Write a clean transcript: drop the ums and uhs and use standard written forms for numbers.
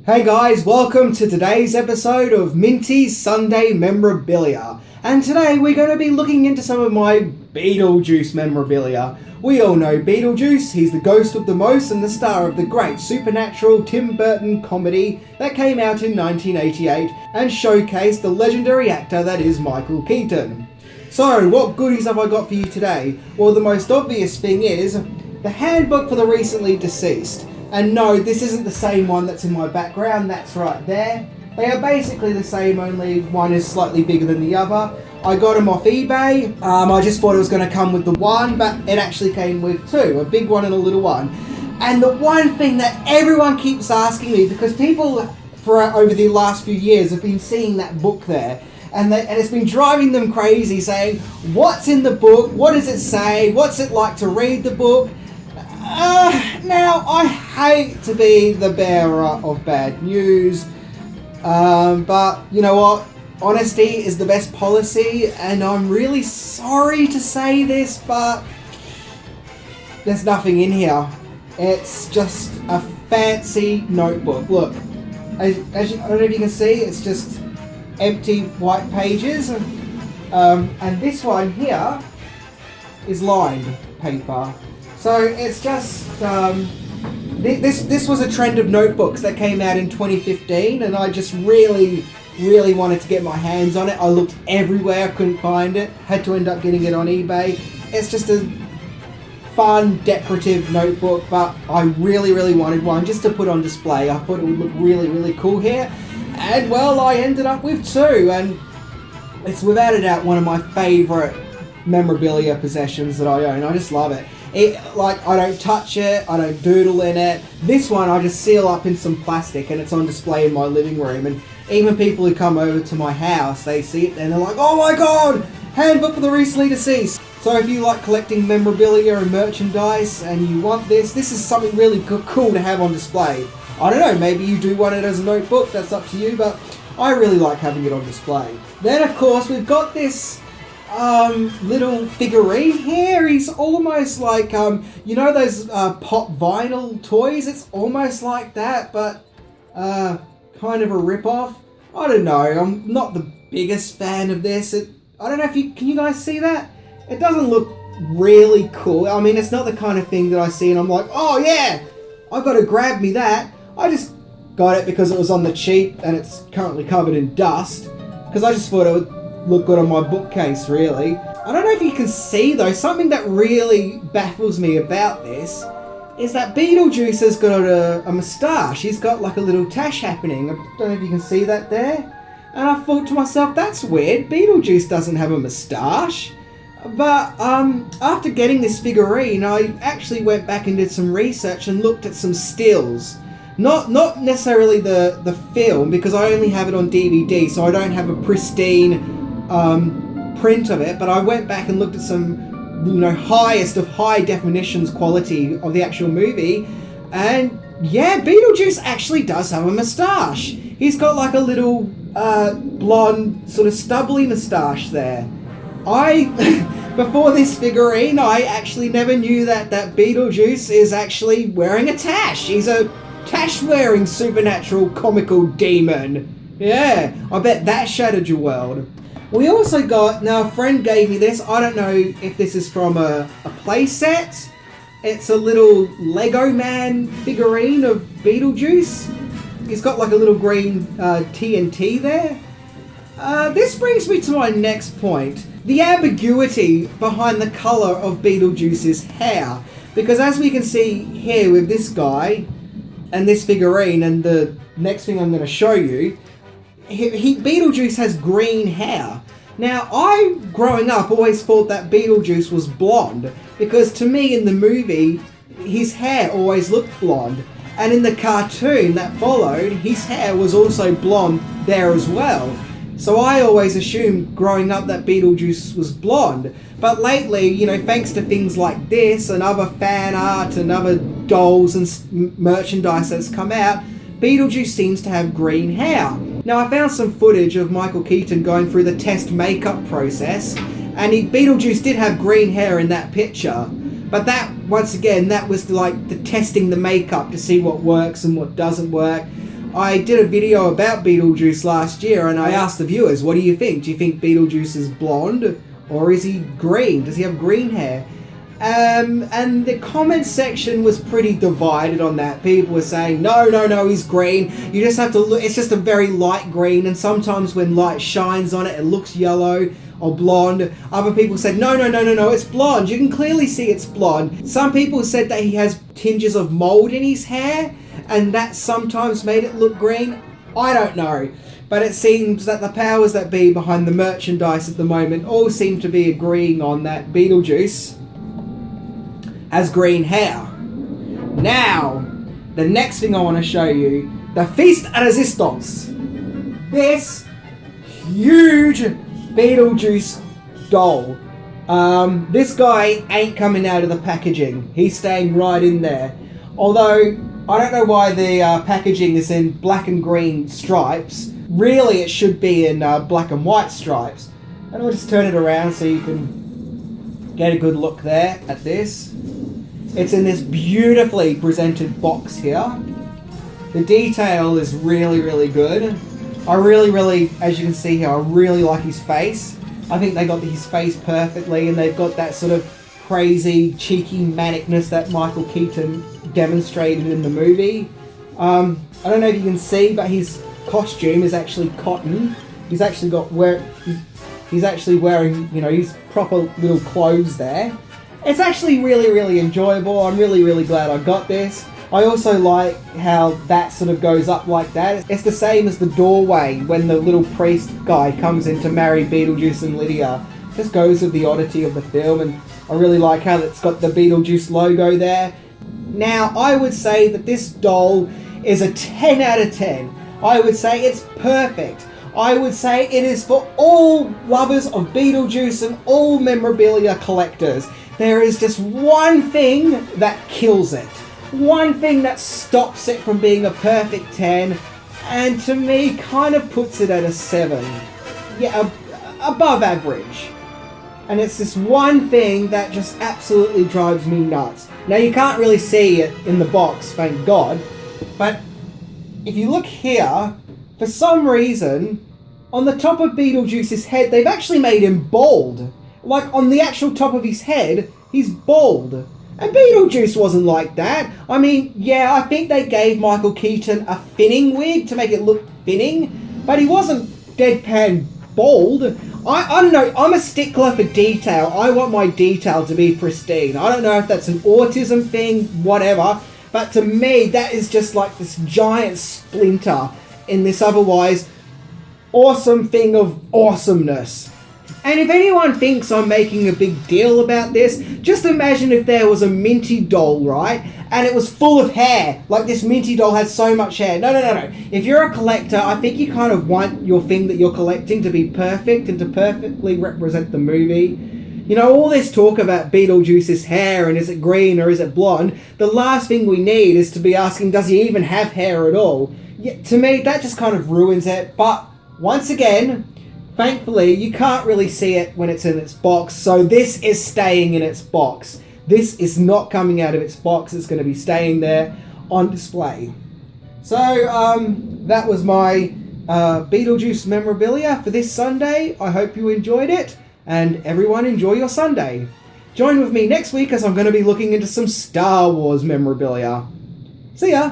Hey guys, welcome to today's episode of Mintys Sunday Memorabilia. And today we're going to be looking into some of my Beetlejuice memorabilia. We all know Beetlejuice, he's the ghost of the most and the star of the great supernatural Tim Burton comedy that came out in 1988 and showcased the legendary actor that is Michael Keaton. So, what goodies have I got for you today? Well, the most obvious thing is the Handbook for the Recently Deceased. And no, this isn't the same one that's in my background, that's right there. They are basically the same, only one is slightly bigger than the other. I got them off eBay. I just thought it was going to come with the one, but it actually came with two, a big one and a little one. And the one thing that everyone keeps asking me, because people for over the last few years have been seeing that book there, and it's been driving them crazy, saying, what's in the book, what does it say, what's it like to read the book? Now, I hate to be the bearer of bad news, but you know what? Honesty is the best policy, and I'm really sorry to say this, but there's nothing in here. It's just a fancy notebook. Look, I don't know if you can see, it's just empty white pages, and this one here is lined paper. So it's just, this was a trend of notebooks that came out in 2015, and I just really wanted to get my hands on it. I looked everywhere, couldn't find it, had to end up getting it on eBay. It's just a fun, decorative notebook, but I really wanted one just to put on display. I thought it would look really cool here, and well, I ended up with two, and it's without a doubt one of my favourite memorabilia possessions that I own. I just love it. I don't touch it, I don't doodle in it. This one I just seal up in some plastic and it's on display in my living room, and even people who come over to my house, they see it and they're like, oh my god, Handbook for the Recently Deceased. So if you like collecting memorabilia and merchandise and you want this is something really cool to have on display. I don't know, maybe you do want it as a notebook, that's up to you, but I really like having it on display. Then of course we've got this little figurine here. He's almost like, you know those pop vinyl toys? It's almost like that, but kind of a rip-off. I don't know, I'm not the biggest fan of this. I don't know if can you guys see that? It doesn't look really cool. I mean, it's not the kind of thing that I see and I'm like, oh yeah, I've got to grab me that. I just got it because it was on the cheap and it's currently covered in dust, because I just thought it would look good on my bookcase, really. I don't know if you can see though, something that really baffles me about this is that Beetlejuice has got a moustache. He's got like a little tash happening. I don't know if you can see that there. And I thought to myself, that's weird, Beetlejuice doesn't have a moustache. But after getting this figurine, I actually went back and did some research and looked at some stills. Not necessarily the film, because I only have it on DVD, so I don't have a pristine print of it, but I went back and looked at some, highest of high definitions quality of the actual movie, and yeah, Beetlejuice actually does have a moustache. He's got like a little blonde, sort of stubbly moustache there. Before this figurine, I actually never knew that Beetlejuice is actually wearing a tash. He's a tash-wearing supernatural comical demon. Yeah, I bet that shattered your world. We also got, now a friend gave me this, I don't know if this is from a play set. It's a little Lego man figurine of Beetlejuice. He's got like a little green TNT there. This brings me to my next point. The ambiguity behind the colour of Beetlejuice's hair. Because as we can see here with this guy and this figurine and the next thing I'm going to show you, Beetlejuice has green hair. Now, I, growing up, always thought that Beetlejuice was blonde, because to me in the movie, his hair always looked blonde. And in the cartoon that followed, his hair was also blonde there as well. So I always assumed growing up that Beetlejuice was blonde. But lately, thanks to things like this and other fan art and other dolls and merchandise that's come out, Beetlejuice seems to have green hair. Now, I found some footage of Michael Keaton going through the test makeup process, and Beetlejuice did have green hair in that picture. But that, once again, that was like the testing the makeup to see what works and what doesn't work. I did a video about Beetlejuice last year, and I asked the viewers, what do you think? Do you think Beetlejuice is blonde, or is he green? Does he have green hair? And the comment section was pretty divided on that. People were saying, no, he's green. You just have to look, it's just a very light green, and sometimes when light shines on it, it looks yellow or blonde. Other people said, no, it's blonde. You can clearly see it's blonde. Some people said that he has tinges of mold in his hair, and that sometimes made it look green. I don't know. But it seems that the powers that be behind the merchandise at the moment all seem to be agreeing on that Beetlejuice has green hair. Now, the next thing I want to show you, the Feast à Resistance. This huge Beetlejuice doll. This guy ain't coming out of the packaging. He's staying right in there. Although, I don't know why the packaging is in black and green stripes. Really, it should be in black and white stripes. And I'll just turn it around so you can get a good look there at this. It's in this beautifully presented box here. The detail is really, really good. I really, as you can see here, I really like his face. I think they got his face perfectly, and they've got that sort of crazy, cheeky manicness that Michael Keaton demonstrated in the movie. I don't know if you can see, but his costume is actually cotton. He's actually he's actually wearing, his proper little clothes there. It's actually really enjoyable. I'm really glad I got this. I also like how that sort of goes up like that. It's the same as the doorway when the little priest guy comes in to marry Beetlejuice and Lydia. Just goes with the oddity of the film, and I really like how it's got the Beetlejuice logo there. Now, I would say that this doll is a 10 out of 10. I would say it's perfect. I would say it is for all lovers of Beetlejuice and all memorabilia collectors. There is just one thing that kills it. One thing that stops it from being a perfect 10, and to me kind of puts it at a 7. Yeah, above average. And it's this one thing that just absolutely drives me nuts. Now, you can't really see it in the box, thank God, but if you look here, for some reason, on the top of Beetlejuice's head, they've actually made him bald. Like, on the actual top of his head, he's bald. And Beetlejuice wasn't like that. I mean, yeah, I think they gave Michael Keaton a thinning wig to make it look thinning, but he wasn't deadpan bald. I don't know, I'm a stickler for detail. I want my detail to be pristine. I don't know if that's an autism thing, whatever, but to me, that is just like this giant splinter in this otherwise awesome thing of awesomeness. And if anyone thinks I'm making a big deal about this, just imagine if there was a Minty doll, right? And it was full of hair. Like this Minty doll has so much hair. No. If you're a collector, I think you kind of want your thing that you're collecting to be perfect and to perfectly represent the movie. All this talk about Beetlejuice's hair and is it green or is it blonde, the last thing we need is to be asking, does he even have hair at all? Yeah, to me, that just kind of ruins it. But once again, thankfully, you can't really see it when it's in its box, so this is staying in its box. This is not coming out of its box, it's going to be staying there on display. So, that was my Beetlejuice memorabilia for this Sunday. I hope you enjoyed it, and everyone enjoy your Sunday. Join with me next week as I'm going to be looking into some Star Wars memorabilia. See ya!